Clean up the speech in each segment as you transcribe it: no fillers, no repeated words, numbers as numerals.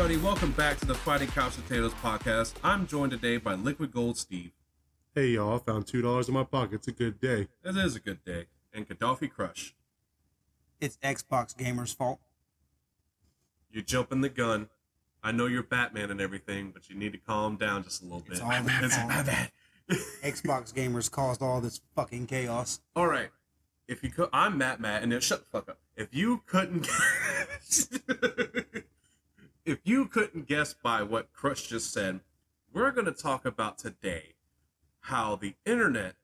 everybody. Welcome back to the Fighting Couch Potatoes podcast. I'm joined today by Liquid Gold Steve. Hey, y'all. I found $2 in my pocket. It's a good day. It is a good day. And Kadawfi Crush. It's Xbox gamers' fault. You jumping the gun. I know you're Batman and everything, but you need to calm down just a little bit. It's all my bad. bad. Xbox gamers caused all this fucking chaos. All right. If you could, I'm MattMatt, and shut the fuck up. If you couldn't, if you couldn't guess by what Crush just said, we're going to talk about today how the internet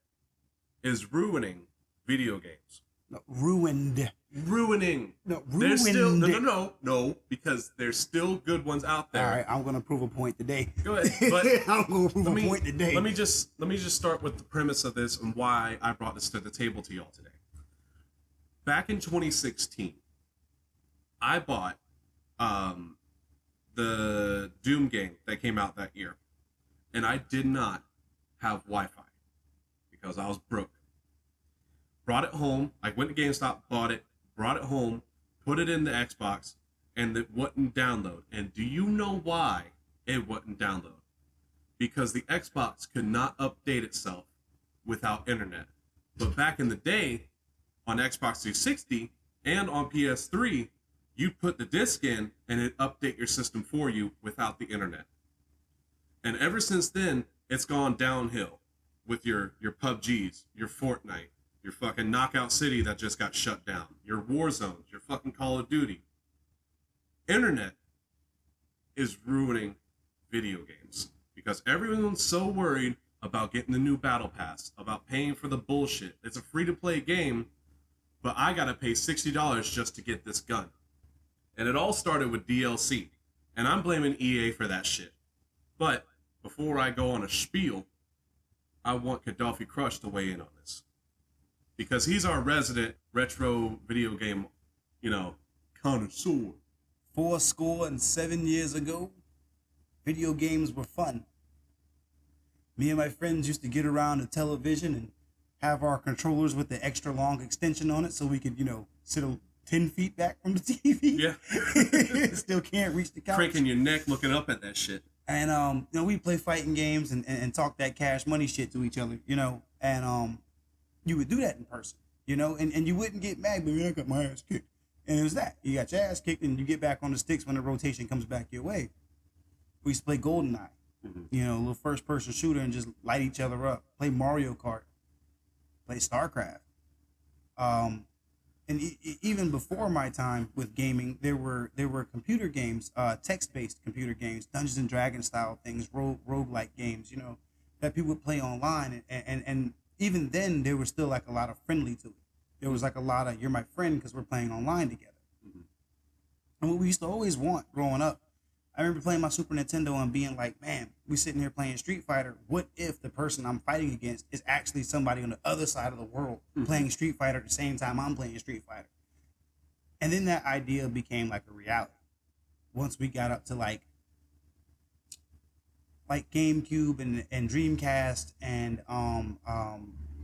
is ruining video games. No, ruined. Ruining. No, There's ruined. still no, because there's still good ones out there. All right, I'm gonna prove a point today. Go ahead. But I'm gonna prove a point today. Let me just start with the premise of this and why I brought this to the table to y'all today. Back in 2016, I bought the Doom game that came out that year, and I did not have Wi-Fi because I was broke. Brought it home. I went to GameStop, bought it, brought it home, put it in the Xbox, and it wouldn't download. And do you know why it wouldn't download? Because the Xbox could not update itself without internet. But back in the day, on Xbox 360 and on PS3, you put the disc in and it update your system for you without the internet. And ever since then, it's gone downhill with your PUBGs, your Fortnite, your fucking Knockout City that just got shut down, your Warzones, your fucking Call of Duty. Internet is ruining video games because everyone's so worried about getting the new Battle Pass, about paying for the bullshit. It's a free-to-play game, but I gotta pay $60 just to get this gun. And it all started with DLC, and I'm blaming EA for that shit. But before I go on a spiel, I want Kadawfi Crush to weigh in on this. Because he's our resident retro video game, connoisseur. 47 years ago, video games were fun. Me and my friends used to get around the television and have our controllers with the extra long extension on it so we could, sit 10 feet back from the TV. Yeah. Still can't reach the couch. Cranking your neck looking up at that shit. And, we play fighting games and talk that cash money shit to each other, and, you would do that in person, and you wouldn't get mad, but I got my ass kicked. And it was that. You got your ass kicked and you get back on the sticks when the rotation comes back your way. We used to play GoldenEye, a little first-person shooter and just light each other up. Play Mario Kart. Play StarCraft. And even before my time with gaming, there were computer games, text-based computer games, Dungeons and Dragons style things, roguelike games, that people would play online. And even then, there was still like a lot of friendly to it. There was like a lot of, you're my friend because we're playing online together. Mm-hmm. And what we used to always want growing up, I remember playing my Super Nintendo and being like, man, we sitting here playing Street Fighter. What if the person I'm fighting against is actually somebody on the other side of the world playing Street Fighter at the same time I'm playing Street Fighter? And then that idea became like a reality. Once we got up to like GameCube and Dreamcast and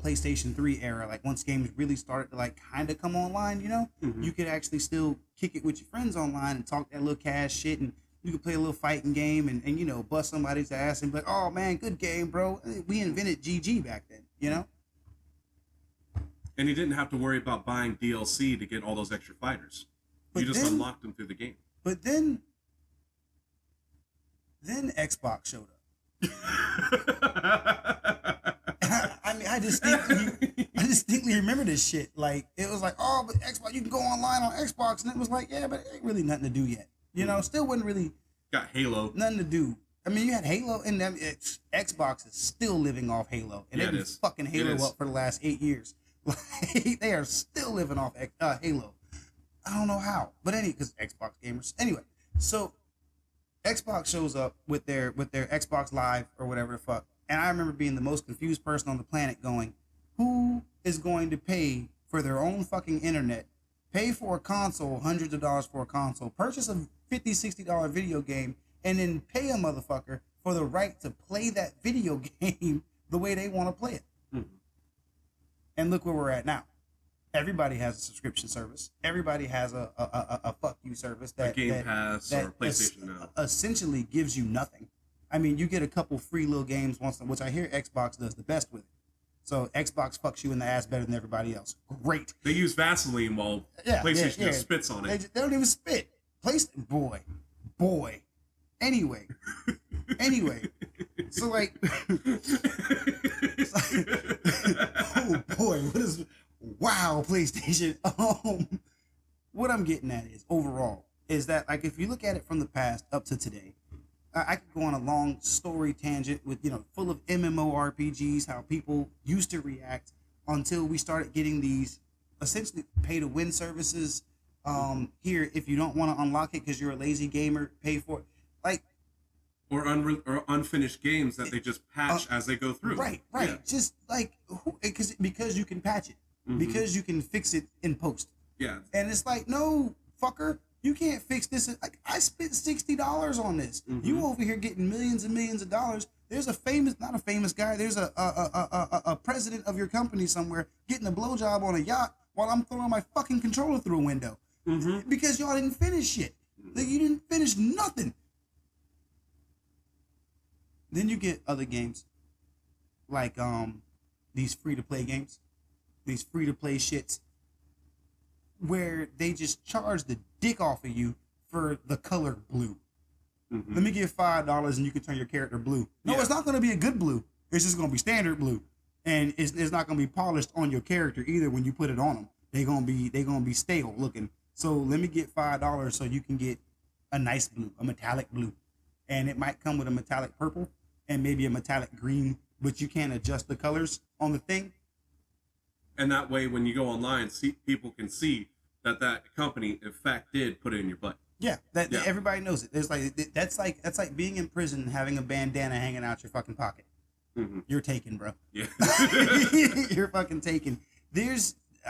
PlayStation 3 era, like once games really started to like kind of come online, you could actually still kick it with your friends online and talk that little cash shit, and you could play a little fighting game and bust somebody's ass and be like, oh man, good game, bro. We invented GG back then, And you didn't have to worry about buying DLC to get all those extra fighters. You just unlocked them through the game. But then Xbox showed up. I mean, I distinctly remember this shit. Like, it was like, oh, but Xbox, you can go online on Xbox. And it was like, yeah, but it ain't really nothing to do yet. Still wasn't really... Got Halo. Nothing to do. I mean, you had Halo, and Xbox is still living off Halo. And they've been fucking Halo up for the last 8 years. Like, they are still living off Halo. I don't know how. But because Xbox gamers. Anyway, so Xbox shows up with their Xbox Live or whatever the fuck. And I remember being the most confused person on the planet going, who is going to pay for their own fucking internet, pay for a console, hundreds of dollars for a console, purchase a $50, $60 video game, and then pay a motherfucker for the right to play that video game the way they want to play it? And look where we're at now. Everybody has a subscription service. Everybody has a fuck you service a Game Pass or PlayStation Now. Essentially gives you nothing. I mean, you get a couple free little games once, which I hear Xbox does the best with. So Xbox fucks you in the ass better than everybody else. Great. They use Vaseline while PlayStation just spits on it. They don't even spit. Boy. Anyway. So like, oh boy, wow, PlayStation. What I'm getting at is overall is that like if you look at it from the past up to today, I could go on a long story tangent with full of MMORPGs, how people used to react until we started getting these essentially pay to win services. Here, if you don't want to unlock it because you're a lazy gamer, pay for it. Like, or unfinished games that they just patch as they go through. Right. Yeah. Just like because you can patch it, because you can fix it in post. Yeah. And it's like, no, fucker, you can't fix this. Like, I spent $60 on this. You over here getting millions and millions of dollars. There's not a famous guy. There's a president of your company somewhere getting a blowjob on a yacht while I'm throwing my fucking controller through a window because y'all didn't finish shit. Like, you didn't finish nothing. Then you get other games like these free-to-play games, these free-to-play shits where they just charge the dick off of you for the color blue. Let me give $5 and you can turn your character blue. No, it's not going to be a good blue. It's just going to be standard blue, and it's not going to be polished on your character either. When you put it on them, they're gonna be stale looking. So let me get $5 so you can get a nice blue, a metallic blue, and it might come with a metallic purple and maybe a metallic green, but you can't adjust the colors on the thing. And that way, when you go online, people can see that company, in fact, did put it in your butt. Yeah, everybody knows it. There's that's like being in prison and having a bandana hanging out your fucking pocket. You're taken, bro. Yeah, you're fucking taken.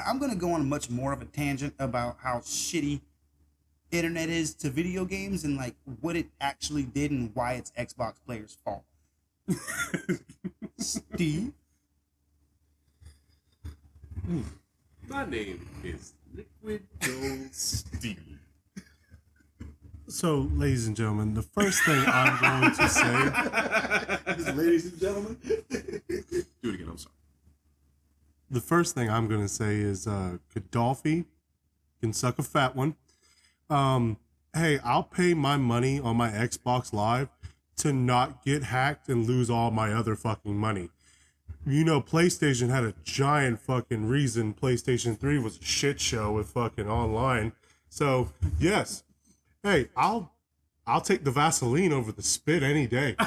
I'm gonna go on much more of a tangent about how shitty internet is to video games and like what it actually did and why it's Xbox players' fault. Steve. My name is Liquid Gold Steve. So, ladies and gentlemen, the first thing I'm going to say... Ladies and gentlemen? Do it again, I'm sorry. The first thing I'm going to say is Kadawfi can suck a fat one. Hey, I'll pay my money on my Xbox Live to not get hacked and lose all my other fucking money. PlayStation had a giant fucking reason PlayStation 3 was a shit show with fucking online. So, yes. Hey, I'll take the Vaseline over the spit any day. All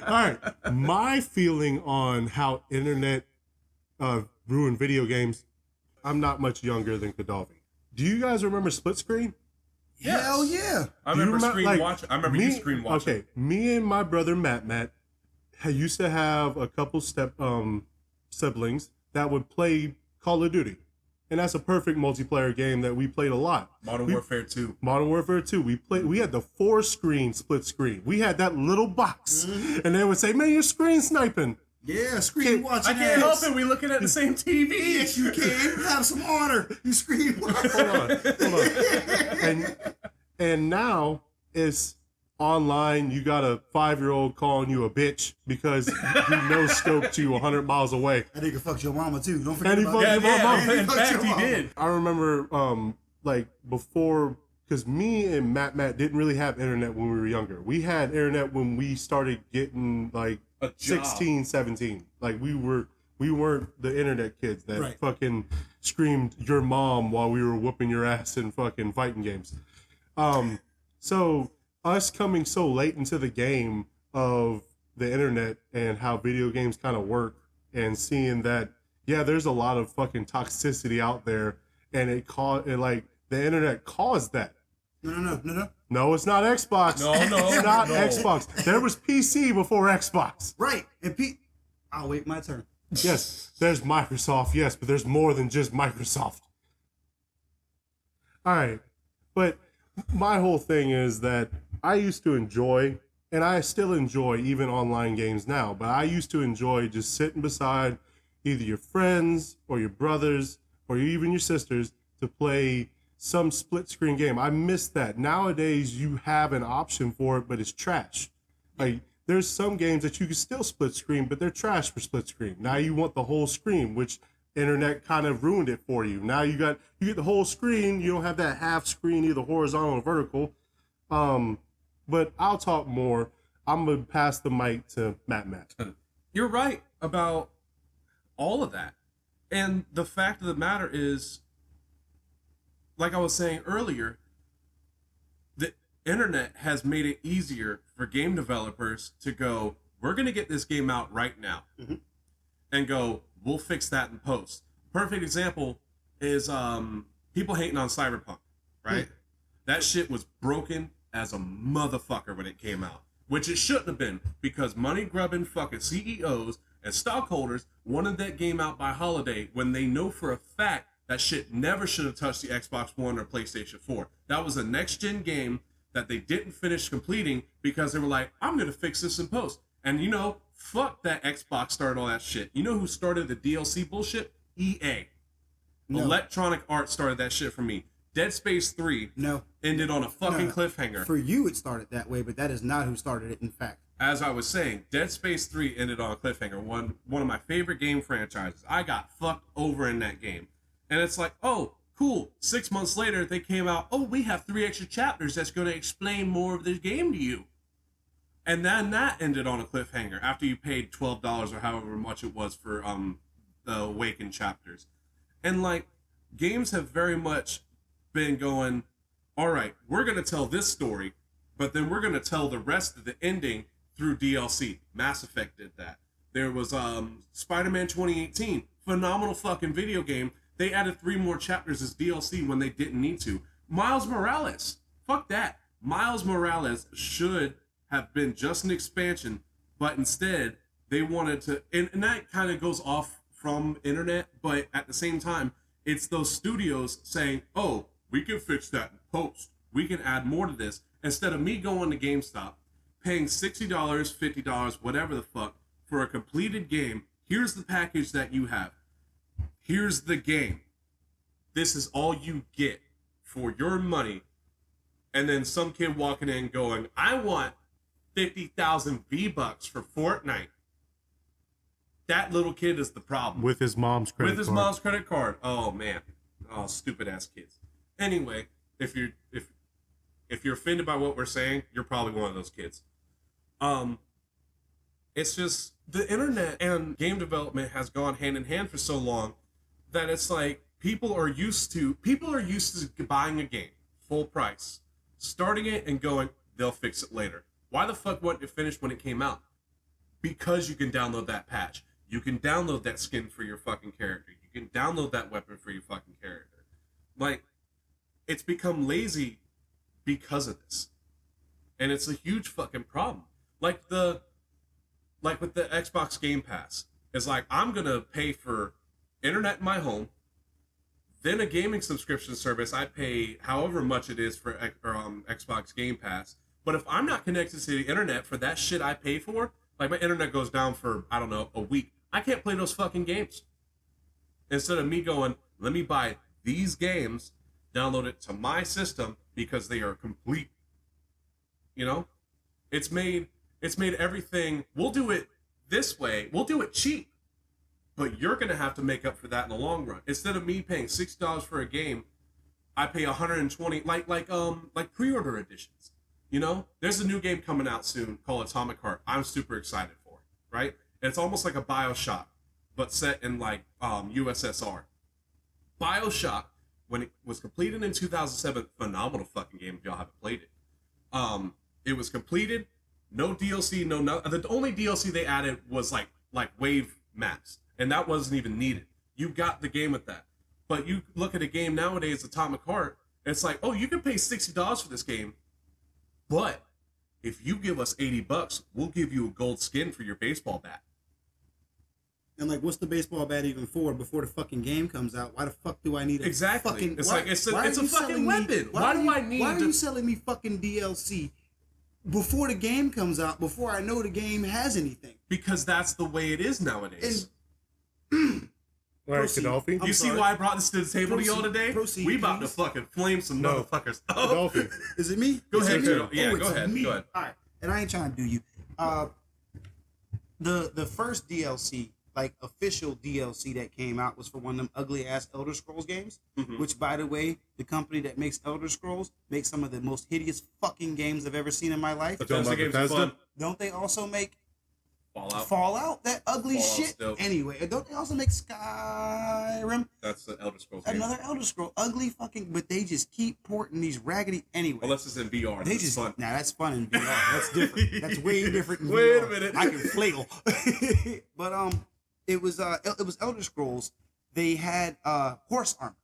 right. My feeling on how internet ruined video games, I'm not much younger than Kadawfi. Do you guys remember split screen? Yes. Hell yeah. I remember screen watching. I remember you screen watching. Okay, me and my brother MattMatt used to have a couple siblings that would play Call of Duty. And that's a perfect multiplayer game that we played a lot. Modern Warfare 2. Modern Warfare 2. We had the 4-screen split screen. We had that little box. And they would say, man, you're screen sniping. Yeah, screen watching. I can't help it. We're looking at the same TV. Yes, you can. Have some honor. You screen watching. Hold on. And now it's online. You got a 5-year-old calling you a bitch because he no-scoped you 100 miles away. That nigga fucked your mama too. Don't forget about that. Yeah, in fact, he did. I remember, before, because me and MattMatt didn't really have internet when we were younger. We had internet when we started getting, 16, 17. Like, we weren't the internet kids that fucking screamed your mom while we were whooping your ass in fucking fighting games. So us coming so late into the game of the internet and how video games kind of work and seeing that, yeah, there's a lot of fucking toxicity out there, and the internet caused that. No. No, it's not Xbox. No. It's not Xbox. There was PC before Xbox. Right. And I'll wait my turn. Yes, there's Microsoft, yes, but there's more than just Microsoft. All right. But my whole thing is that I used to enjoy, and I still enjoy even online games now, but I used to enjoy just sitting beside either your friends or your brothers or even your sisters to play some split screen game. I miss that. Nowadays, you have an option for it, but it's trash. Like, there's some games that you can still split screen, but they're trash for split screen. Now you want the whole screen, which internet kind of ruined it for you. Now you get the whole screen. You don't have that half screen, either horizontal or vertical. But I'll talk more. I'm gonna pass the mic to MattMatt. You're right about all of that. And the fact of the matter is, like I was saying earlier, the internet has made it easier for game developers to go, we're going to get this game out right now. Mm-hmm. And go, we'll fix that in post. Perfect example is people hating on Cyberpunk, right? That shit was broken as a motherfucker when it came out, which it shouldn't have been, because money-grubbing fucking CEOs and stockholders wanted that game out by holiday when they know for a fact that shit never should have touched the Xbox One or PlayStation 4. That was a next-gen game that they didn't finish completing because they were like, I'm going to fix this in post. And you know, fuck that Xbox started all that shit. You know who started the DLC bullshit? EA. No. Electronic Arts started that shit for me. Dead Space 3 ended on a fucking cliffhanger. For you, it started that way, but that is not who started it, in fact. As I was saying, Dead Space 3 ended on a cliffhanger. One of my favorite game franchises. I got fucked over in that game. And it's like, oh, cool. 6 months later, they came out, oh, we have 3 extra chapters that's going to explain more of this game to you. And then that ended on a cliffhanger after you paid $12 or however much it was for the Awakened chapters. And, like, games have very much been going, all right, we're going to tell this story, but then we're going to tell the rest of the ending through DLC. Mass Effect did that. There was Spider-Man 2018, phenomenal fucking video game. They added 3 more chapters as DLC when they didn't need to. Miles Morales, fuck that. Miles Morales should have been just an expansion, but instead they wanted to, and that kind of goes off from internet, but at the same time, it's those studios saying, oh, we can fix that in post. We can add more to this. Instead of me going to GameStop, paying $60, $50, whatever the fuck, for a completed game, here's the package that you have. Here's the game. This is all you get for your money. And then some kid walking in going, I want 50,000 V-Bucks for Fortnite. That little kid is the problem. With his mom's credit card. With his mom's credit card. Oh, man. Oh, stupid ass kids. Anyway, if you're offended by what we're saying, you're probably one of those kids. It's just the internet and game development has gone hand in hand for so long that it's like people are used to buying a game full price, starting it and going, they'll fix it later. Why the fuck wasn't it finished when it came out? Because you can download that patch. You can download that skin for your fucking character. You can download that weapon for your fucking character. Like, it's become lazy because of this. And it's a huge fucking problem. Like with the Xbox Game Pass. It's like, I'm going to pay for internet in my home, then a gaming subscription service. I pay however much it is for Xbox Game Pass. But if I'm not connected to the internet for that shit I pay for, like my internet goes down for, I don't know, a week, I can't play those fucking games. Instead of me going, let me buy these games, download it to my system because they are complete. You know? It's made everything, we'll do it this way, we'll do it cheap. But you're going to have to make up for that in the long run. Instead of me paying $60 for a game, I pay $120, like pre-order editions. You know, there's a new game coming out soon called Atomic Heart. I'm super excited for it, right? And it's almost like a BioShock, but set in like USSR. BioShock, when it was completed in 2007, phenomenal fucking game if y'all haven't played it. It was completed, no DLC, the only DLC they added was like wave maps, and that wasn't even needed. You got the game with that. But you look at a game nowadays, Atomic Heart, and it's like, oh, you can pay $60 for this game. But if you give us $80, we'll give you a gold skin for your baseball bat. And like, what's the baseball bat even for? Before the fucking game comes out, why the fuck do I need a exactly? Fucking, it's why, like it's a fucking weapon. Why do I need? Why are you selling me fucking DLC before the game comes out? Before I know the game has anything? Because that's the way it is nowadays. And All right, Proceed. Kadawfi. I'm You see sorry. why I brought this to the table to y'all Proceed. today? Proceed, We about to please. fucking flame some No. motherfuckers. Kadawfi. Is it me? Go Is ahead, it me? Kadawfi. Yeah, Oh, go it's ahead. me. Go ahead. All right, and I ain't trying to do you. The first DLC, like official DLC that came out, was for one of them ugly ass Elder Scrolls games. Mhm. Which, by the way, the company that makes Elder Scrolls makes some of the most hideous fucking games I've ever seen in my life. Talking about Bethesda games are Bethesda? fun. Don't they also make Fallout. Fallout? That ugly Fallout's shit. dope. Anyway, don't they also make Skyrim? That's the Elder Scrolls game. Another Elder Scroll, ugly fucking. But they just keep porting these raggedy. Anyway, Unless it's in VR. they It's just fun. now that's fun in VR. That's different. That's way different. In Wait VR. a minute. I can flail. But it was Elder Scrolls. They had horse armor,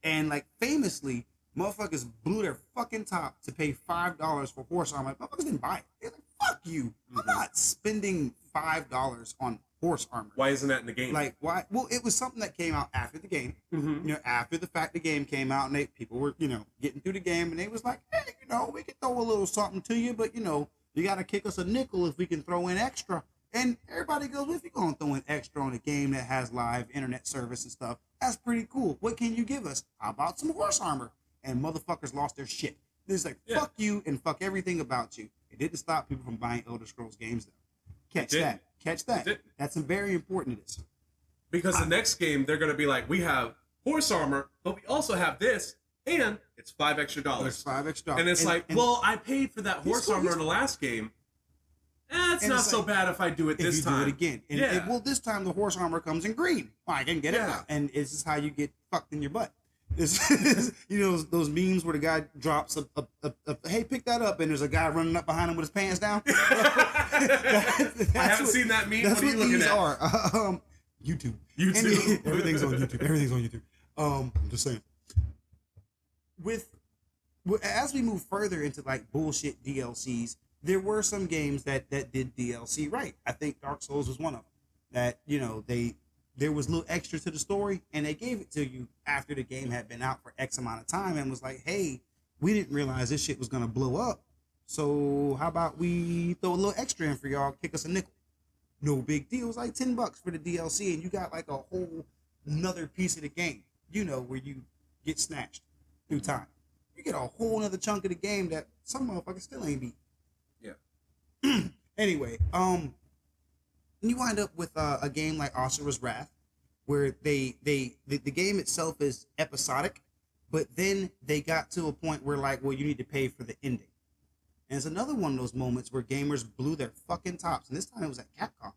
and like famously, motherfuckers blew their fucking top to pay $5 for horse armor. Motherfuckers didn't buy it. They're like, fuck you. I'm not spending $5 on horse armor. Why isn't that in the game? Like why? Well, it was something that came out after the game. Mhm. You know, after the fact the game came out, and people were getting through the game, and they was like, hey, we can throw a little something to you, but you got to kick us a nickel if we can throw in extra. And everybody goes, well, if you're gonna throw in extra on a game that has live internet service and stuff, that's pretty cool. What can you give us? How about some horse armor? And motherfuckers lost their shit. It's like, Yeah. fuck you and fuck everything about you. It didn't stop people from buying Elder Scrolls games though. Catch didn't. that. Catch that. didn't. That's very important to this. Because the next game, they're going to be like, we have horse armor, but we also have this, and it's $5 extra. There's $5 extra. And it's well, I paid for that horse cool, armor he's in the last game. It's And not it's so like, bad if I do it if this you time. do it again. And Yeah. well, this time the horse armor comes in green. I can get it Yeah. now. And this is how you get fucked in your butt. This, those memes where the guy drops a hey, pick that up, and there's a guy running up behind him with his pants down. I haven't seen that meme. That's What are you what looking these at? are. YouTube. YouTube. Everything's on YouTube. Everything's on YouTube. I'm just saying. As we move further into like bullshit DLCs, there were some games that did DLC right. I think Dark Souls was one of them. That there was a little extra to the story, and they gave it to you after the game had been out for X amount of time, and was like, hey, we didn't realize this shit was gonna blow up. So how about we throw a little extra in for y'all, kick us a nickel? No big deal. It was like $10 for the DLC, and you got like a whole another piece of the game. Where you get snatched through time. You get a whole other chunk of the game that some motherfuckers still ain't beat. Yeah. Anyway, you wind up with a game like Asura's Wrath, where the game itself is episodic, but then they got to a point where like, well, you need to pay for the ending. And it's another one of those moments where gamers blew their fucking tops, and this time it was at Capcom.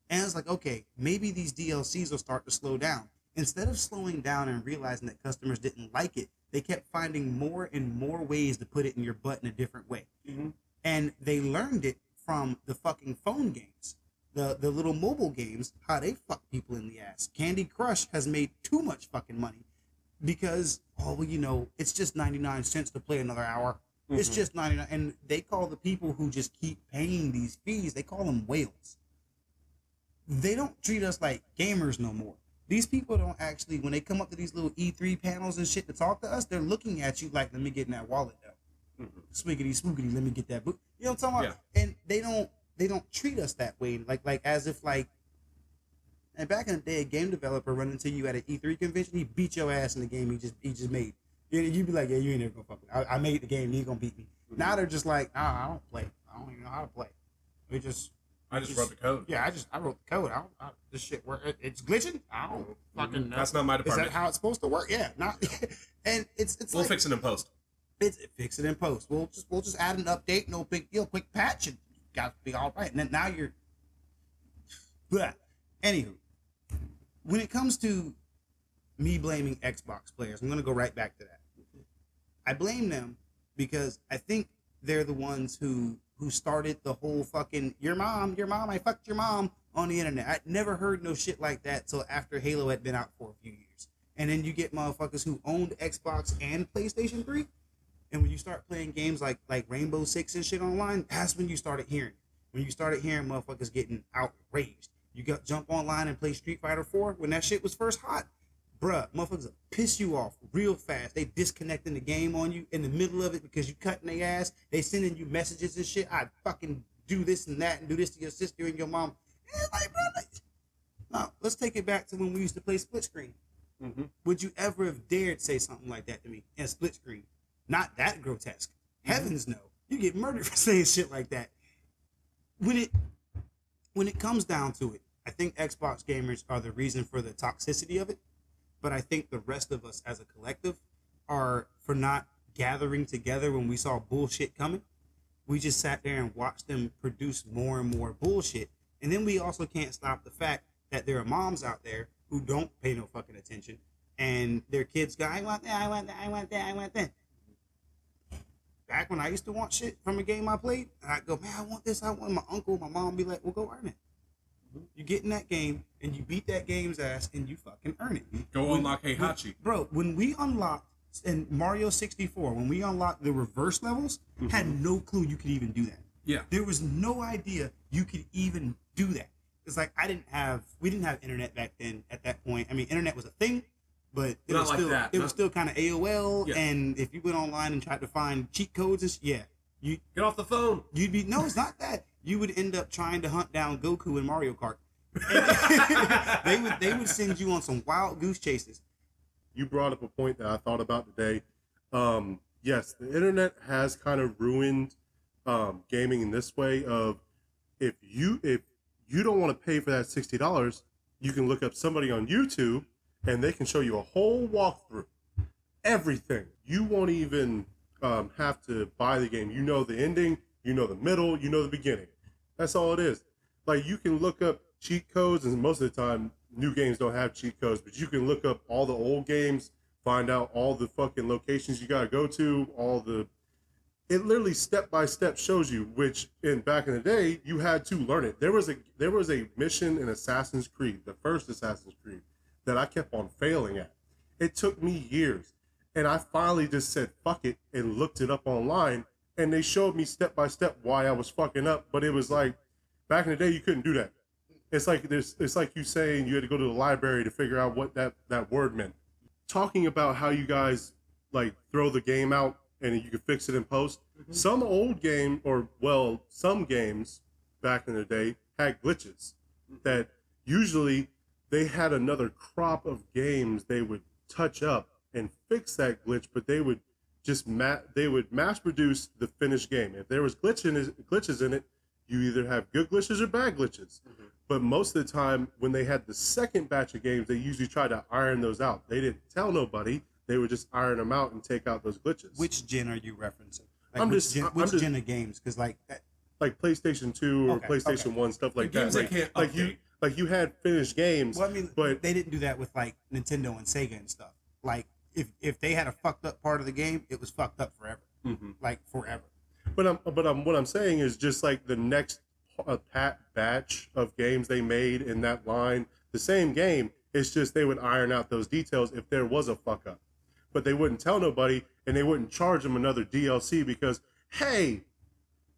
And it's like, okay, maybe these DLCs will start to slow down. Instead of slowing down and realizing that customers didn't like it, they kept finding more and more ways to put it in your butt in a different way. Mm-hmm. And they learned it from the fucking phone games. The little mobile games, how they fuck people in the ass. Candy Crush has made too much fucking money because, it's just 99 cents to play another hour. It's just 99. And they call the people who just keep paying these fees, they call them whales. They don't treat us like gamers no more. These people don't actually, when they come up to these little E3 panels and shit to talk to us, they're looking at you like, let me get in that wallet though. Swiggity spookity, let me get that book. You know what I'm talking about? Yeah. And they don't treat us that way. Like as if like, and back in the day, a game developer run into you at an E3 convention, he beat your ass in the game he just made. You'd be like, yeah, you ain't never gonna fuck with me. I made the game, you ain't gonna beat me. Now they're just like, nah, I don't play. I don't even know how to play. I just wrote the code. Yeah, I wrote the code. This shit work. It's glitching. I don't fucking know. That's not my Is department. that how it's supposed to work? Yeah, not. And it's We'll like, fix it in post. fix it in post. We'll just add an update. No big deal. Quick patch and got to be all right. And then now you're. But anywho, when it comes to me blaming Xbox players, I'm gonna go right back to that. I blame them because I think they're the ones who started the whole fucking your mom, I fucked your mom on the internet. I never heard no shit like that till after Halo had been out for a few years. And then you get motherfuckers who owned Xbox and PlayStation 3. And when you start playing games like Rainbow Six and shit online, that's when you started hearing. When you started hearing motherfuckers getting outraged. You got jump online and play Street Fighter 4 when that shit was first hot. Bruh, motherfuckers will piss you off real fast. They disconnecting the game on you in the middle of it because you cutting their ass. They sending you messages and shit. I fucking do this and that and do this to your sister and your mom. And it's like, bro, let's take it back to when we used to play split screen. Mm-hmm. Would you ever have dared say something like that to me in split screen? Not that grotesque. Heavens no. You get murdered for saying shit like that. When it comes down to it, I think Xbox gamers are the reason for the toxicity of it. But I think the rest of us as a collective are for not gathering together when we saw bullshit coming. We just sat there and watched them produce more and more bullshit. And then we also can't stop the fact that there are moms out there who don't pay no fucking attention. And their kids go, I want that, I want that, I want that, I want that. Back when I used to want shit from a game I played, and I'd go, man, I want this, I want my uncle, my mom be like, well, go earn it. You get in that game, and you beat that game's ass, and you fucking earn it. Go unlock Heihachi. Bro, when we unlocked, in Mario 64, when we unlocked the reverse levels, had no clue you could even do that. Yeah. There was no idea you could even do that. It's like we didn't have internet back then at that point. I mean, internet was a thing, but it Not was like still that. it was still kind of AOL. Yeah. And if you went online and tried to find cheat codes, you Get off the phone. you'd be no, it's not that. You would end up trying to hunt down Goku in Mario Kart. they would send you on some wild goose chases. You brought up a point that I thought about today. Yes, the internet has kind of ruined gaming in this way of if you don't want to pay for that $60, you can look up somebody on YouTube and they can show you a whole walkthrough. Everything. You won't even have to buy the game. You know the ending, you know the middle, you know the beginning. That's all it is. Like you can look up cheat codes, and most of the time new games don't have cheat codes, but you can look up all the old games, find out all the fucking locations you gotta go to, it literally step by step shows you, which back in the day you had to learn it. There was a mission in Assassin's Creed, the first Assassin's Creed, that I kept on failing at. It took me years, and I finally just said fuck it and looked it up online, and they showed me step by step why I was fucking up. But it was like back in the day you couldn't do that. It's like you saying you had to go to the library to figure out what that word meant. Talking about how you guys like throw the game out and you can fix it in post. Mm-hmm. Some games back in the day had glitches that usually they had another crop of games they would touch up and fix that glitch, but they would just mass produce the finished game. If there was glitches in it, you either have good glitches or bad glitches. Mm-hmm. But most of the time, when they had the second batch of games, they usually tried to iron those out. They didn't tell nobody. They would just iron them out and take out those glitches. Which gen are you referencing? Like which gen of games? Because like PlayStation 2 or PlayStation 1, stuff like games that. Like you had finished games. Well, I mean, but they didn't do that with like Nintendo and Sega and stuff. Like if they had a fucked up part of the game, it was fucked up forever. Mm-hmm. Like forever. But what I'm saying is just like the next batch of games they made in that line, the same game. It's just they would iron out those details if there was a fuck up, but they wouldn't tell nobody, and they wouldn't charge them another DLC because, hey,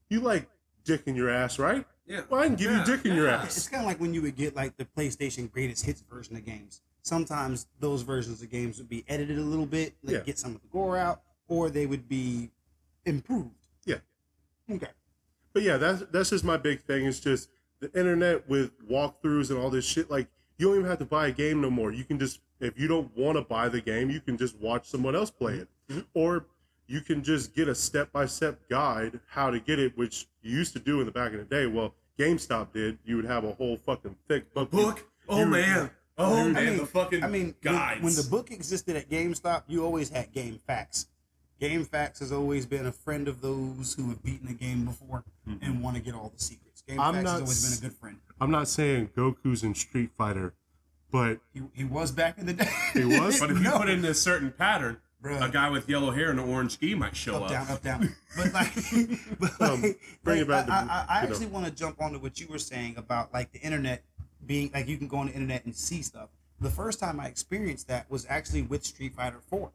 you like dick in your ass, right? Yeah. Well, I can give you dick in your ass. It's kind of like when you would get like the PlayStation Greatest Hits version of games. Sometimes those versions of games would be edited a little bit, get some of the gore out, or they would be improved. Yeah. Okay. But yeah, that's just my big thing. It's just the internet with walkthroughs and all this shit. Like, you don't even have to buy a game no more. You can just, if you don't want to buy the game, you can just watch someone else play it. Mm-hmm. Or you can just get a step-by-step guide how to get it, which you used to do in the back in the day. Well, GameStop did. You would have a whole fucking thick book. The fucking guides. When the book existed at GameStop, you always had Game Facts. Game Facts has always been a friend of those who have beaten a game before and want to get all the secrets. Game Facts has always been a good friend. I'm not saying Goku's in Street Fighter, but he was back in the day. He was? But if you put in a certain pattern, Bruh. a guy with yellow hair and an orange ski might show up. Up, down. But bring it back I actually want to jump onto what you were saying about like the internet being like you can go on the internet and see stuff. The first time I experienced that was actually with Street Fighter 4.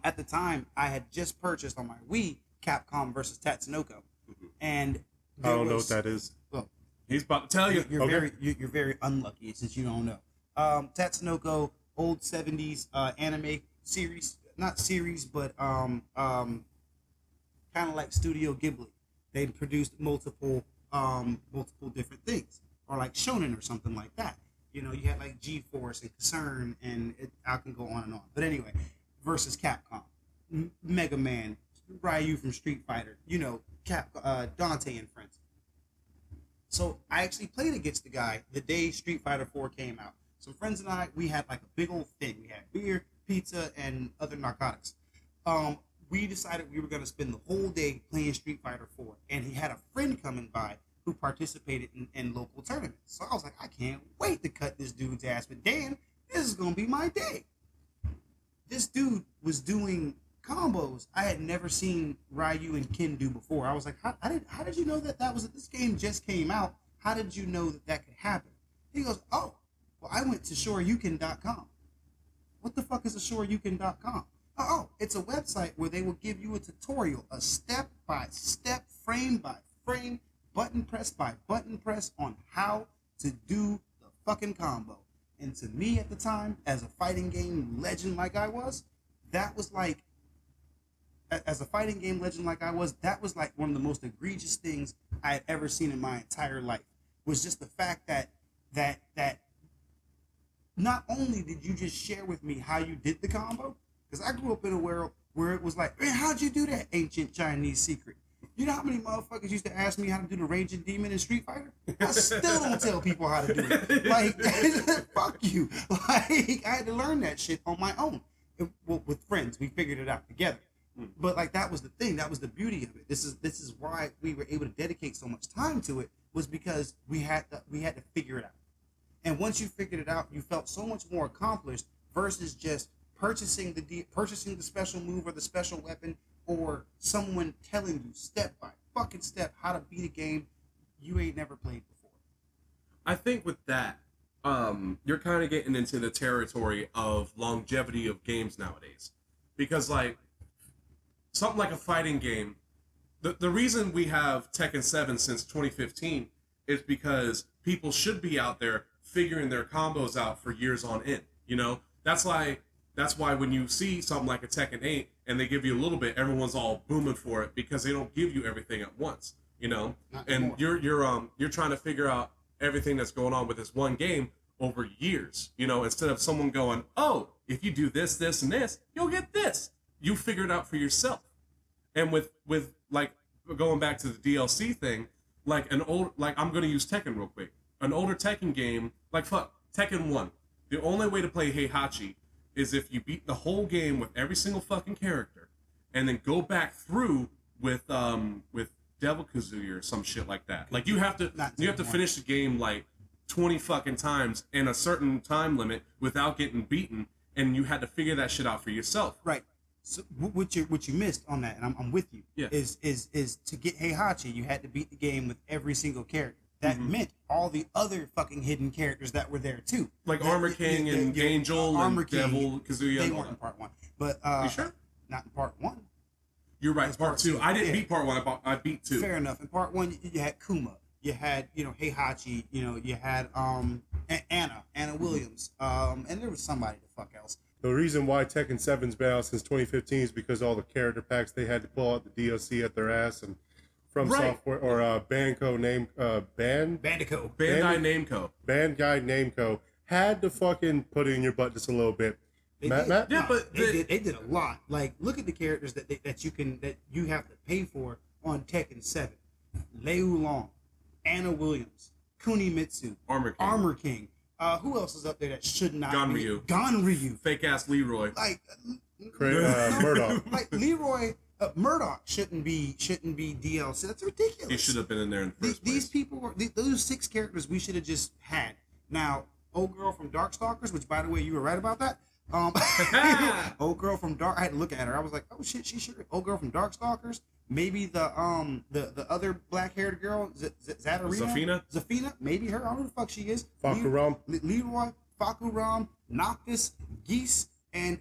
At the time, I had just purchased on my Wii Capcom versus Tatsunoko, and I don't know what that is. Well, he's about to tell you. You're very unlucky since you don't know. Tatsunoko, old 70s anime series, not series, but kind of like Studio Ghibli. They produced multiple different things, or like shonen or something like that. You know, you had like G-Force and Concern, and I can go on and on. But anyway, versus Capcom, Mega Man, Ryu from Street Fighter, you know, Dante and friends. So I actually played against the guy the day Street Fighter 4 came out. Some friends and I, we had like a big old thing. We had beer, pizza, and other narcotics. We decided we were going to spend the whole day playing Street Fighter 4. And he had a friend coming by who participated in local tournaments. So I was like, I can't wait to cut this dude's ass. But damn, this is going to be my day. This dude was doing combos I had never seen Ryu and Ken do before. I was like, how did you know that this game just came out? How did you know that could happen? He goes, oh, well, I went to shoryuken.com. What the fuck is a shoryuken.com? Oh, it's a website where they will give you a tutorial, a step-by-step, frame-by-frame, button press by button press on how to do the fucking combo. And to me at the time, as a fighting game legend like I was, that was like, as a fighting game legend like I was, that was like one of the most egregious things I had ever seen in my entire life. Was just the fact that not only did you just share with me how you did the combo, because I grew up in a world where it was like, man, how'd you do that ancient Chinese secret? You know how many motherfuckers used to ask me how to do the Raging Demon in Street Fighter? I still don't tell people how to do it. Like, fuck you. Like, I had to learn that shit on my own. With friends, we figured it out together. But like, that was the thing. That was the beauty of it. This is why we were able to dedicate so much time to it, was because we had to figure it out. And once you figured it out, you felt so much more accomplished versus just purchasing the special move or the special weapon, or someone telling you step by fucking step how to beat a game you ain't never played before. I think with that, you're kind of getting into the territory of longevity of games nowadays. Because, like, something like a fighting game, the reason we have Tekken 7 since 2015 is because people should be out there figuring their combos out for years on end. You know? That's why when you see something like a Tekken 8 and they give you a little bit, everyone's all booming for it, because they don't give you everything at once, you know? And you're trying to figure out everything that's going on with this one game over years, you know, instead of someone going, oh, if you do this, this, and this, you'll get this. You figure it out for yourself. And with like, going back to the DLC thing, like I'm going to use Tekken real quick. An older Tekken game, like Tekken 1. The only way to play Heihachi is if you beat the whole game with every single fucking character, and then go back through with Devil Kazooie or some shit like that. Like, you have to finish the game like 20 fucking times in a certain time limit without getting beaten, and you had to figure that shit out for yourself. Right. So what you missed on that, and I'm with you, yeah, is to get Heihachi, you had to beat the game with every single character. That meant all the other fucking hidden characters that were there too, like Armor King and Angel and Devil Kazooie. They weren't in part 1, but you sure? Not in part 1. You're right. Part 2. I didn't beat part 1. I beat 2. Fair enough. In part 1, you had Kuma. You had, Heihachi. You had Anna Williams. And there was somebody the fuck else. The reason why Tekken 7's been out since 2015 is because all the character packs, they had to pull out the DLC at their ass, and From Software or Bandai Namco had to fucking put it in your butt just a little bit. Matt? Yeah, but they did a lot. Like, look at the characters that you have to pay for on Tekken 7. Lei Wulong, Anna Williams, Kunimitsu, Armor King. Who else is up there that should not be? Gonryu. Fake ass Leroy. Like Murdoch. Like Leroy. Murdoch shouldn't be DLC. That's ridiculous. He should have been in there in the first place. These people were those 6 characters we should have just had. Now, old girl from Darkstalkers, which, by the way, you were right about that. Old girl from Dark. I had to look at her. I was like, oh shit, she sure. Old girl from Darkstalkers. Maybe the other black haired girl, Zatarina. Zafina. Maybe her. I don't know who the fuck she is. Fakuram. Leroy. Fakuram. Noctis. Geese. And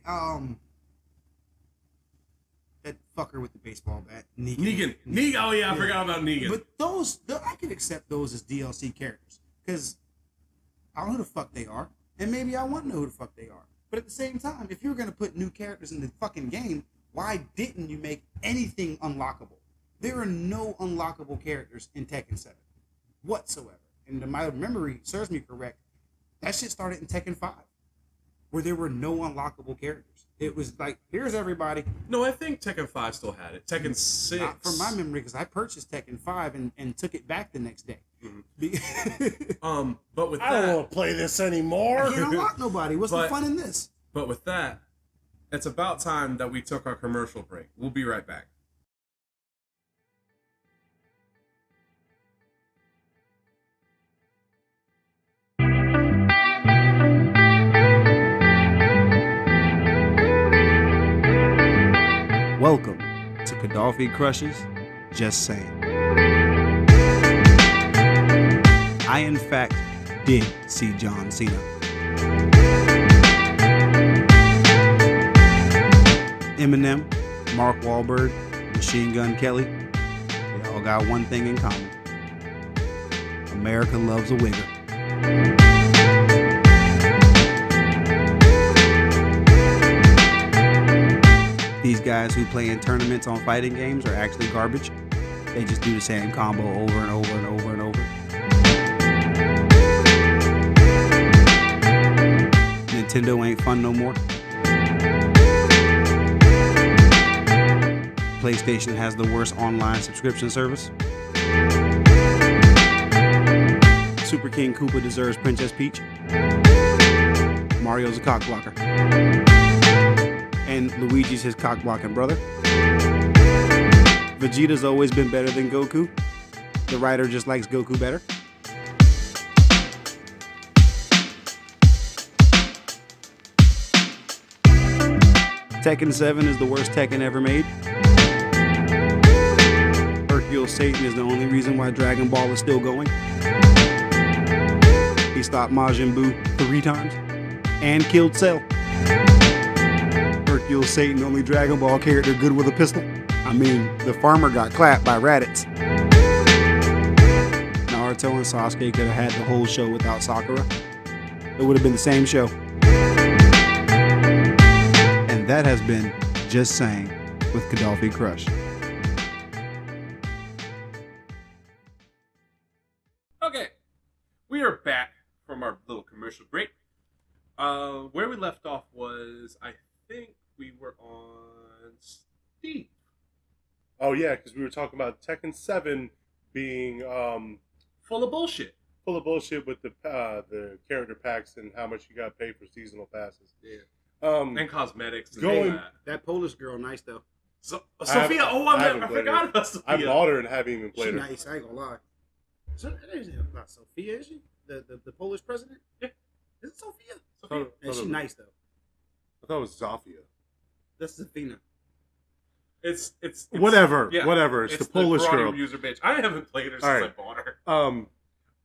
that fucker with the baseball bat. Negan. Oh yeah, I forgot about Negan. But those, I can accept those as DLC characters, because I don't know who the fuck they are, and maybe I want to know who the fuck they are. But at the same time, if you're gonna put new characters in the fucking game, why didn't you make anything unlockable? There are no unlockable characters in Tekken 7 whatsoever. And my memory serves me correct, That shit started in Tekken 5, where there were no unlockable characters. It was like, here's everybody. No, I think Tekken 5 still had it. Tekken 6. Not from my memory, because I purchased Tekken 5 and took it back the next day. But with I don't want to play this anymore. I can't unlock nobody. What's the fun in this? But with that, it's about time that we took our commercial break. We'll be right back. Welcome to Kadawfi Crushes, Just Saying. I, in fact, did see John Cena. Eminem, Mark Wahlberg, Machine Gun Kelly, they all got one thing in common. America loves a wigger. These guys who play in tournaments on fighting games are actually garbage. They just do the same combo over and over and over and over. Nintendo ain't fun no more. PlayStation has the worst online subscription service. Super King Koopa deserves Princess Peach. Mario's a cockblocker. And Luigi's his cock-blocking brother. Vegeta's always been better than Goku. The writer just likes Goku better. Tekken 7 is the worst Tekken ever made. Hercule Satan is the only reason why Dragon Ball is still going. He stopped Majin Buu 3 times and killed Cell. Hercule Satan, only Dragon Ball character good with a pistol. I mean, the farmer got clapped by Raditz. Naruto and Sasuke could have had the whole show without Sakura. It would have been the same show. And that has been Just Saying with Kadawfi Crush. Okay, we are back from our little commercial break. Where we left off was, I think we were on Steve. Oh yeah, because we were talking about Tekken 7 being Full of bullshit. full of bullshit with the character packs and how much you got to pay for seasonal passes. Yeah. And Cosmetics. And going- all that. That Polish girl, nice though. So, Sophia, I forgot about Sophia. I bought her and haven't even She played her. nice, I ain't gonna lie. So, that is not Sophia, is she? The Polish president? Yeah. Is it Sophia? Sophia. And she's nice though. I thought it was Zofia. That's Zafina. It's Whatever. yeah, Whatever. It's the Polish karate girl. user bitch. I haven't played her since All I right. bought her.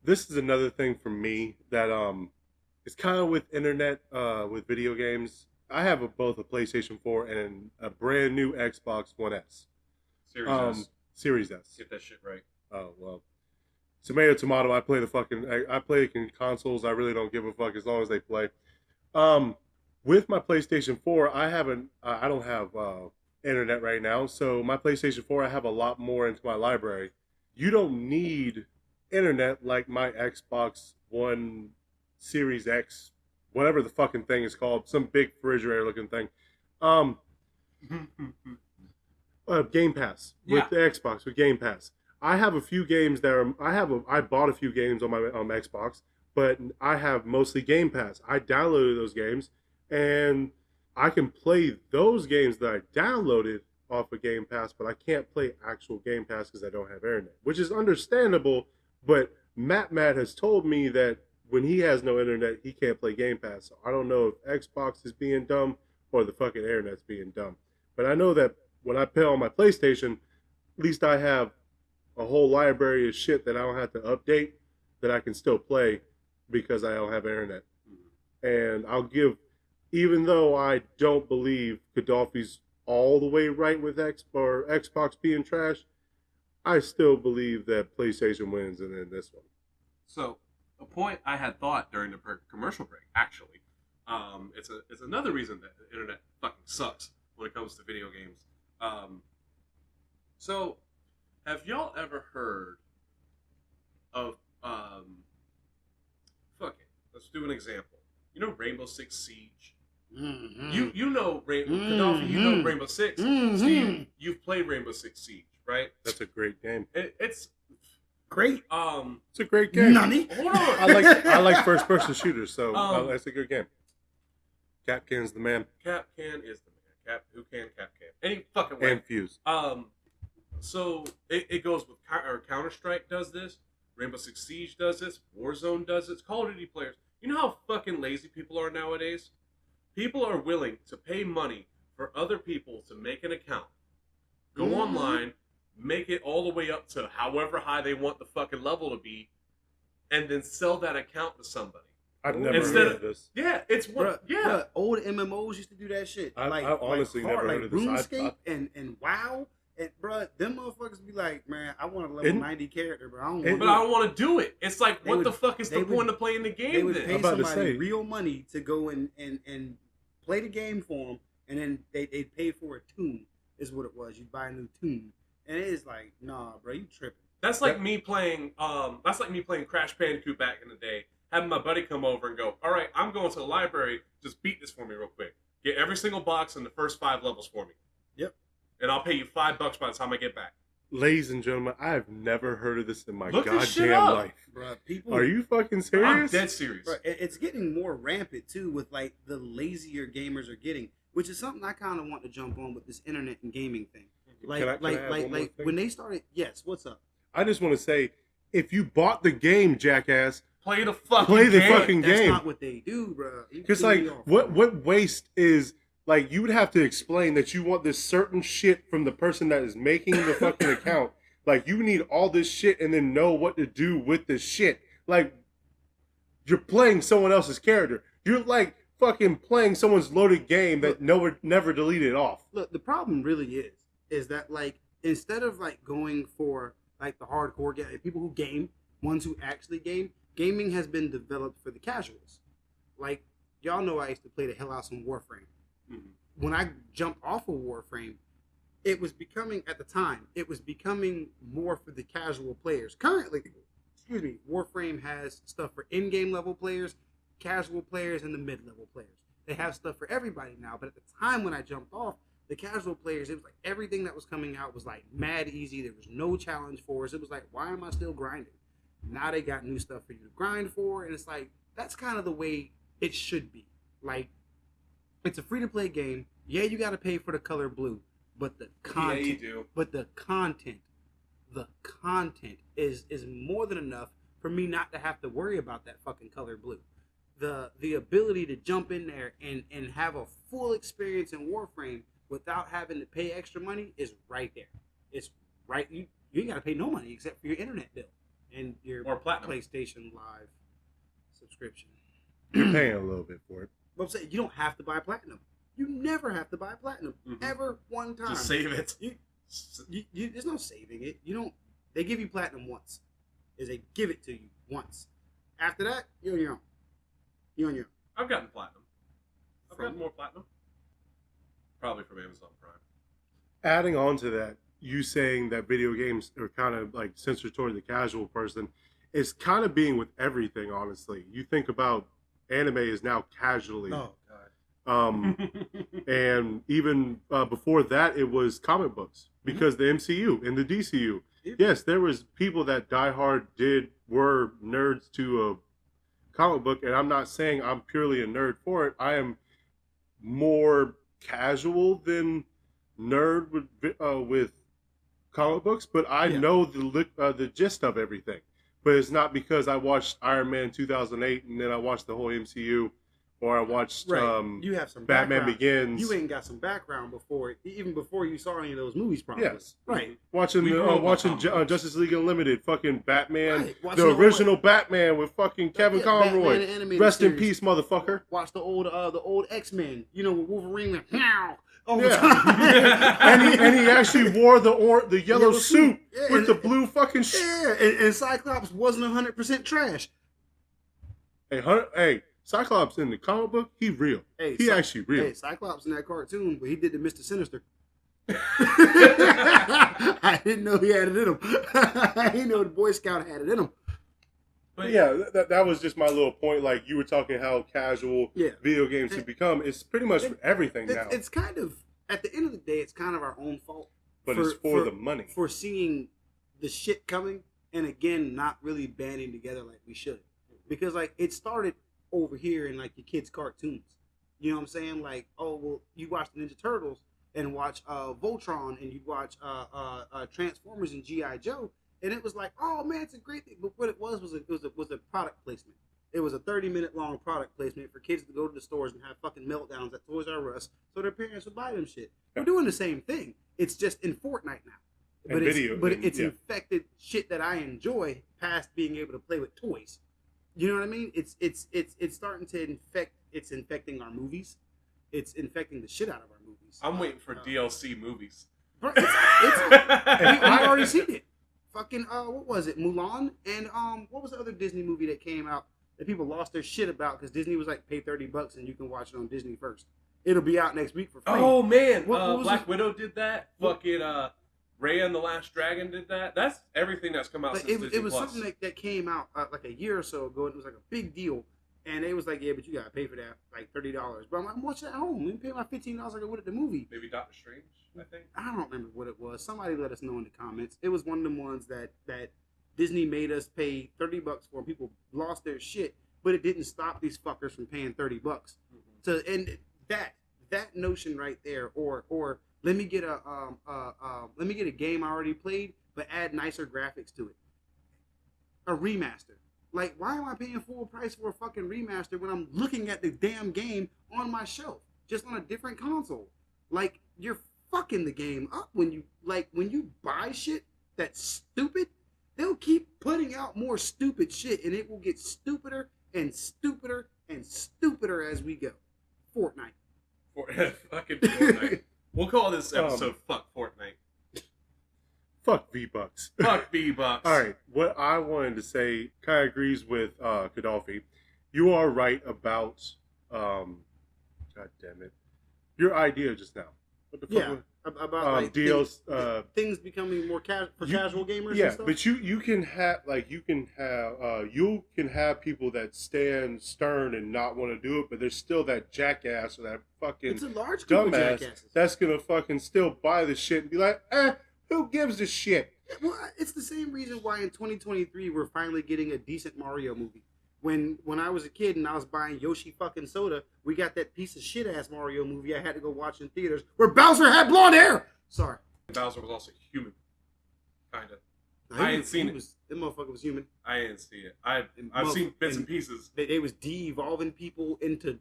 This is another thing for me that it's kind of with internet with video games. I have both a PlayStation 4 and a brand new Xbox One S. Series S. Series S. Get that shit right. Oh well. Tomato. I play I play in consoles. I really don't give a fuck as long as they play. With my PlayStation 4, I don't have internet right now. So my PlayStation 4, I have a lot more into my library. You don't need internet like my Xbox One Series X, whatever the fucking thing is called, some big refrigerator looking thing. Game Pass with the Xbox with Game Pass. I have a few games that are. I bought a few games on my Xbox, but I have mostly Game Pass. I downloaded those games, and I can play those games that I downloaded off of Game Pass, but I can't play actual Game Pass because I don't have internet, which is understandable. But MattMatt has told me that when he has no internet, he can't play Game Pass. So I don't know if Xbox is being dumb or the fucking internet's being dumb. But I know that when I play on my PlayStation, at least I have a whole library of shit that I don't have to update that I can still play because I don't have internet. And I'll give, even though I don't believe Kadawfi's all the way right with Xbox being trash, I still believe that PlayStation wins and then this one. So, a point I had thought during the commercial break, actually, it's another reason that the internet fucking sucks when it comes to video games. So, have y'all ever heard of, fuck it, let's do an example. You know Rainbow Six Siege? Mm-hmm. You know Kadawfi, you know Rainbow Six. Steve, you've played Rainbow Six Siege, right? That's a great game. It's great. It's a great game. Nani? Hold on. I like first person shooters, so that's a good game. Capcan's the man. Capcan is the man. Capcan. Any fucking way. And Fuse. So it goes with Counter-Strike does this, Rainbow Six Siege does this, Warzone does this, Call of Duty players. You know how fucking lazy people are nowadays? People are willing to pay money for other people to make an account, go online, make it all the way up to however high they want the fucking level to be, and then sell that account to somebody. I've never heard of this. Yeah, it's what. Bruh, old MMOs used to do that shit. I honestly never heard of this. RuneScape and WoW. And bruh, them motherfuckers be like, man, I want a level 90 character, but I don't want to do it. It's like, what the fuck is the point of playing the game? They would then? pay somebody real money to go and play the game for them, and then they pay for a tune. Is what it was. You buy a new tune, and it is like, nah, bro, you tripping. That's like me playing. That's like me playing Crash Bandicoot back in the day. Having my buddy come over and go, all right, I'm going to the library. Just beat this for me real quick. Get every single box in the first 5 levels for me. Yep. And I'll pay you $5 by the time I get back. Ladies and gentlemen, I have never heard of this in my goddamn life. Bruh, people, are you fucking serious? I'm dead serious. Bruh, it's getting more rampant too, with like the lazier gamers are getting, which is something I kind of want to jump on with this internet and gaming thing. Like, when they started. Yes, what's up? I just want to say, if you bought the game, jackass, play the fucking game. That's not what they do, bro. Because like, what waste is? Like, you would have to explain that you want this certain shit from the person that is making the fucking account. Like, you need all this shit and then know what to do with this shit. Like, you're playing someone else's character. You're like fucking playing someone's loaded game that never deleted off. Look, the problem really is that like, instead of like going for like the hardcore people who game, ones who actually game, gaming has been developed for the casuals. Like, y'all know I used to play the hell out some Warframe. Mm-hmm. When I jumped off of Warframe, it was becoming more for the casual players. Currently, Warframe has stuff for in-game level players, casual players, and the mid-level players. They have stuff for everybody now, but at the time when I jumped off, the casual players, it was like everything that was coming out was like mad easy. There was no challenge for us. It was like, why am I still grinding? Now they got new stuff for you to grind for, and it's like, that's kind of the way it should be. Like, it's a free-to-play game. Yeah, you got to pay for the color blue, but the content, yeah, you do. But the content is more than enough for me not to have to worry about that fucking color blue. The ability to jump in there and have a full experience in Warframe without having to pay extra money is right there. It's right. You ain't got to pay no money except for your internet bill and your PlayStation Live subscription. You're paying a little bit for it. But I'm saying, you don't have to buy platinum. You never have to buy platinum ever one time. Just save it. There's no saving it. You don't. They give you platinum once. They give it to you once. After that, you're on your own. You're on your own. I've gotten platinum. I've gotten more platinum. Probably from Amazon Prime. Adding on to that, you saying that video games are kind of like censored toward the casual person, it's kind of being with everything, honestly. You think about anime is now casually. Oh, God. And even before that, it was comic books because the MCU and the DCU. Yes, there was people that were nerds to a comic book, and I'm not saying I'm purely a nerd for it. I am more casual than nerd with comic books, but I know the gist of everything. But it's not because I watched Iron Man 2008 and then I watched the whole MCU, or I watched you have some Batman background. Begins. You ain't got some background even before you saw any of those movies, probably. Yes. Right. Watching Justice League Unlimited, fucking Batman, right. the original Batman with fucking Kevin Conroy. Rest in peace, motherfucker. Watch the old X-Men, with Wolverine went, meow. and he actually wore the yellow suit with the blue fucking shit. Yeah, and Cyclops wasn't 100% trash. Hey, Cyclops in the comic book, he real. He actually real. Hey, Cyclops in that cartoon, but he did the Mr. Sinister. I didn't know he had it in him. I didn't know the Boy Scout had it in him. But yeah, that was just my little point. Like you were talking how casual Yeah. video games have become. It's pretty much for everything now. It's kind of, at the end of the day, it's kind of our own fault. But it's for the money. For seeing the shit coming and again not really banding together like we should. Because like it started over here in like your kids' cartoons. You know what I'm saying? Like, oh well, you watch the Ninja Turtles and watch Voltron and you watch Transformers and G.I. Joe. And it was like, oh man, it's a great thing. But what it was a product placement. It was a 30-minute long product placement for kids to go to the stores and have fucking meltdowns at Toys R Us so their parents would buy them shit. We're doing the same thing. It's just in Fortnite now. But it's infected shit that I enjoy past being able to play with toys. You know what I mean? It's starting to infect. It's infecting our movies. It's infecting the shit out of our movies. I'm waiting for DLC movies. We've already seen it. Fucking what was it? Mulan and what was the other Disney movie that came out that people lost their shit about because Disney was like, pay $30 and you can watch it on Disney first. It'll be out next week for free. Oh man, what Black Widow did that. Fucking Raya and the Last Dragon did that. That's everything that's come out but since Disney it was Plus. something that came out like a year or so ago, and it was like a big deal. And they was like, yeah, but you gotta pay for that, like $30. But I'm like, I'm watching it at home. Let me pay my $15 like I would at the movie. Maybe Doctor Strange, I think. I don't remember what it was. Somebody let us know in the comments. It was one of them ones that Disney made us pay $30 for. And people lost their shit, but it didn't stop these fuckers from paying $30. Mm-hmm. So and that notion right there, or let me get a game I already played, but add nicer graphics to it. A remaster. Like, why am I paying full price for a fucking remaster when I'm looking at the damn game on my shelf, just on a different console? Like, you're fucking the game up when you buy shit that's stupid. They'll keep putting out more stupid shit, and it will get stupider and stupider and stupider as we go. Fortnite. Fucking Fortnite. We'll call this episode "Fuck Fortnite." Fuck V-Bucks. Fuck V-Bucks. All right, what I wanted to say kind of agrees with Kadawfi. You are right about, God damn it, your idea just now. What the fuck? Yeah, about like deals, things becoming more casual gamers. Yeah, and stuff? but you can have people that stand stern and not want to do it, but there's still that jackass or that fucking it's a large group of dumbass jackasses that's gonna fucking still buy the shit and be like, who gives a shit? Well, it's the same reason why in 2023 we're finally getting a decent Mario movie. When I was a kid and I was buying Yoshi fucking soda, we got that piece of shit ass Mario movie I had to go watch in theaters where Bowser had blonde hair. Sorry. Bowser was also human, kind of. I ain't seen it. That motherfucker was human. I didn't see it. I've seen bits and pieces. They was de-evolving people into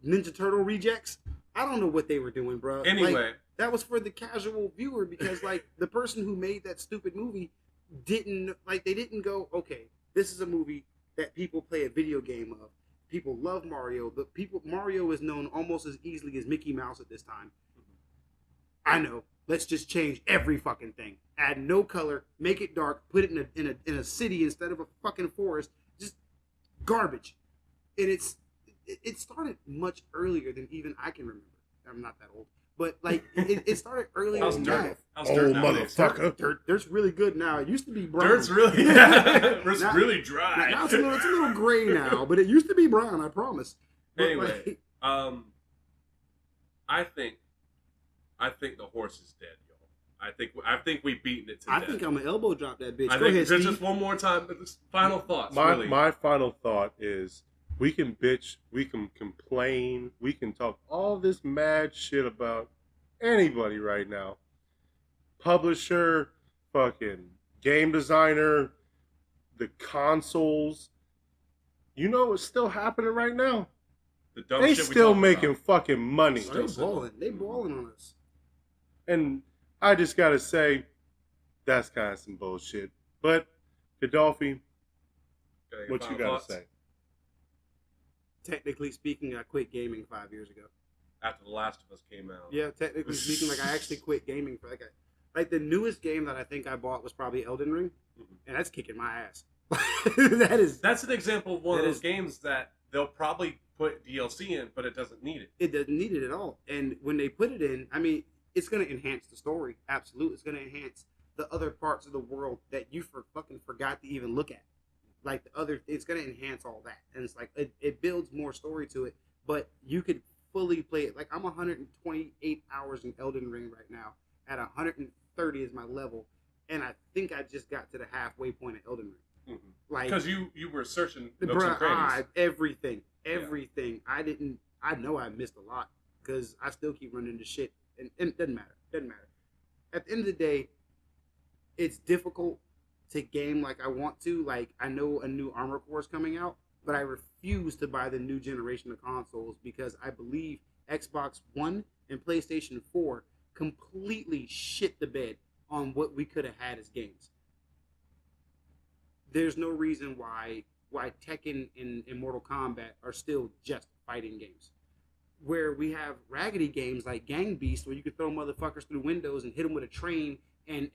Ninja Turtle rejects. I don't know what they were doing, bro. Anyway. Like, that was for the casual viewer because, like, the person who made that stupid movie they didn't go, okay, this is a movie that people play a video game of. People love Mario, but Mario is known almost as easily as Mickey Mouse at this time. I know. Let's just change every fucking thing. Add no color, make it dark, put it in a city instead of a fucking forest. Just garbage. And it started much earlier than even I can remember. I'm not that old. But, like, it started earlier How's than dirt? that. How's dirt nowadays? Motherfucker. Dirt's really good now. It used to be brown. Dirt's really, it's really dry. Now it's a little gray now, but it used to be brown, I promise. But anyway, I think the horse is dead, y'all. I think we've beaten it to death. I think I'm gonna elbow drop that bitch. I Go think ahead, Steve. just one more time. Final thoughts. My final thought is we can bitch, we can complain, we can talk all this mad shit about anybody right now. Publisher, fucking game designer, the consoles. You know what's still happening right now? The dumb they shit still we making about. fucking money. They balling. They balling on us. And I just gotta say, that's kind of some bullshit. But Kadawfi, what you gotta say? Technically speaking, I quit gaming 5 years ago. After The Last of Us came out. Yeah, technically speaking, like I actually quit gaming for like the newest game that I think I bought was probably Elden Ring, and that's kicking my ass. That's an example of one of those games that they'll probably put DLC in, but it doesn't need it. It doesn't need it at all. And when they put it in, I mean, it's going to enhance the story. Absolutely, it's going to enhance the other parts of the world that you fucking forgot to even look at. Like the other, it's gonna enhance all that, and it's like it builds more story to it. But you could fully play it. Like I'm 128 hours in Elden Ring right now. At 130 is my level, and I think I just got to the halfway point of Elden Ring. Mm-hmm. Like because you were searching nooks and crannies. Everything. I know I missed a lot because I still keep running into shit, and it doesn't matter. At the end of the day, it's difficult to game like I want to. Like I know a new Armor Core is coming out, but I refuse to buy the new generation of consoles because I believe Xbox One and PlayStation 4 completely shit the bed on what we could have had as games. There's no reason why Tekken and Mortal Kombat are still just fighting games. Where we have raggedy games like Gang Beast, where you can throw motherfuckers through windows and hit them with a train and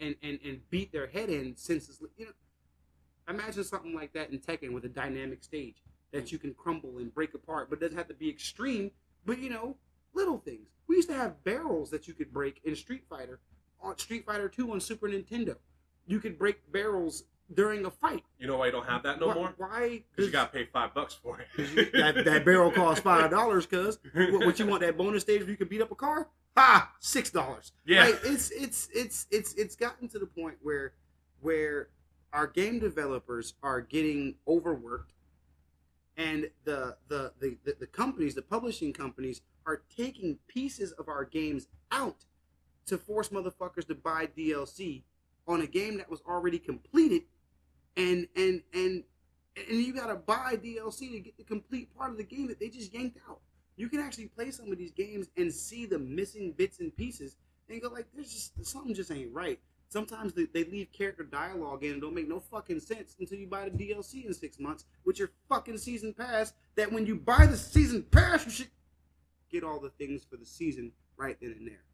beat their head in senselessly. You know, imagine something like that in Tekken with a dynamic stage that you can crumble and break apart, but it doesn't have to be extreme. But you know, little things. We used to have barrels that you could break in Street Fighter, on Street Fighter 2 on Super Nintendo. You could break barrels during a fight. You know why you don't have that no more? Why? Because you got to pay $5 for it. that barrel costs $5. Cause what you want, that bonus stage where you can beat up a car? Ha! $6. Yeah. Like, it's gotten to the point where our game developers are getting overworked, and the companies, the publishing companies, are taking pieces of our games out to force motherfuckers to buy DLC on a game that was already completed, and you gotta buy DLC to get the complete part of the game that they just yanked out. You can actually play some of these games and see the missing bits and pieces and go like, there's just something just ain't right. Sometimes they leave character dialogue in and don't make no fucking sense until you buy the DLC in 6 months with your fucking season pass, that when you buy the season pass, you should get all the things for the season right then and there.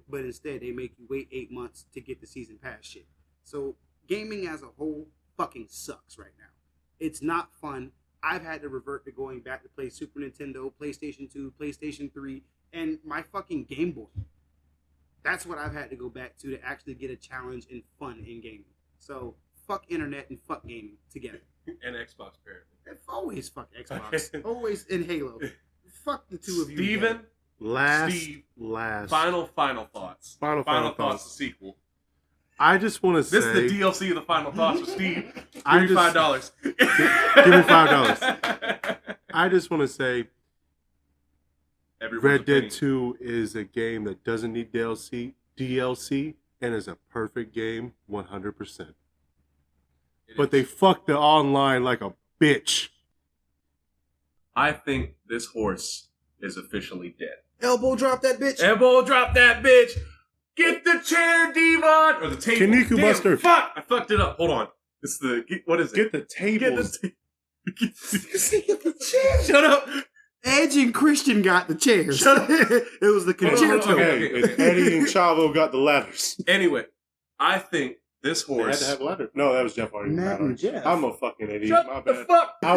But instead, they make you wait 8 months to get the season pass shit. So gaming as a whole fucking sucks right now. It's not fun. I've had to revert to going back to play Super Nintendo, PlayStation 2, PlayStation 3, and my fucking Game Boy. That's what I've had to go back to actually get a challenge and fun in gaming. So fuck internet and fuck gaming together. And Xbox, apparently. Always fuck Xbox. Always in Halo. Fuck the two of you. Steven? Last. Final thoughts. Final thoughts. The sequel. I just want to say. This is the DLC of the Final Thoughts with Steve. Give me $5. Give me $5. I just want to say, Red Dead 2 is a game that doesn't need DLC, and is a perfect game 100%. But they fucked the online like a bitch. I think this horse is officially dead. Elbow drop that bitch. Elbow drop that bitch. Get the chair, Devon. Or the table. Kaniku Buster. Fuck. I fucked it up. Hold on. It's what is it? Get the tables. Get the chair. Shut up. Edge and Christian got the chairs. Shut up. It was the concerto. Okay. Eddie and Chavo got the ladders. Anyway, I think this horse. They had to have ladders. No, that was Jeff Hardy. Matt and Jeff. I'm a fucking idiot. Shut My the bad. fuck. I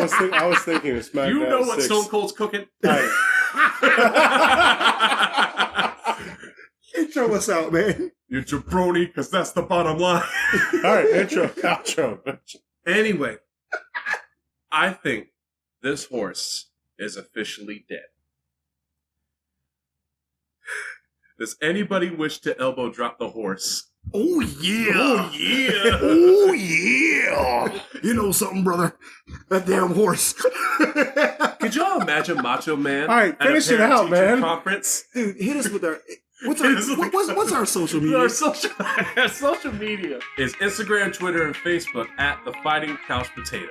was thinking of SmackDown. You know what 6. Stone Cold's cooking? Intro us out, man. You're jabroni, because that's the bottom line. All right, intro, outro. Anyway, I think this horse is officially dead. Does anybody wish to elbow drop the horse? Oh, yeah. Oh, yeah. Oh, yeah. You know something, brother? That damn horse. Could y'all imagine Macho Man All right, finish at a it out, parent-teacher man. conference? Dude, hit us with our... What's our social media? Our social media is Instagram, Twitter, and Facebook at The Fighting Couch Potatoes.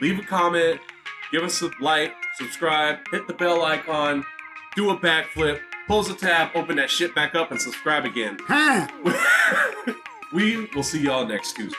Leave a comment, give us a like, subscribe, hit the bell icon, do a backflip, close the tab, open that shit back up, and subscribe again. Huh? We will see y'all next Tuesday.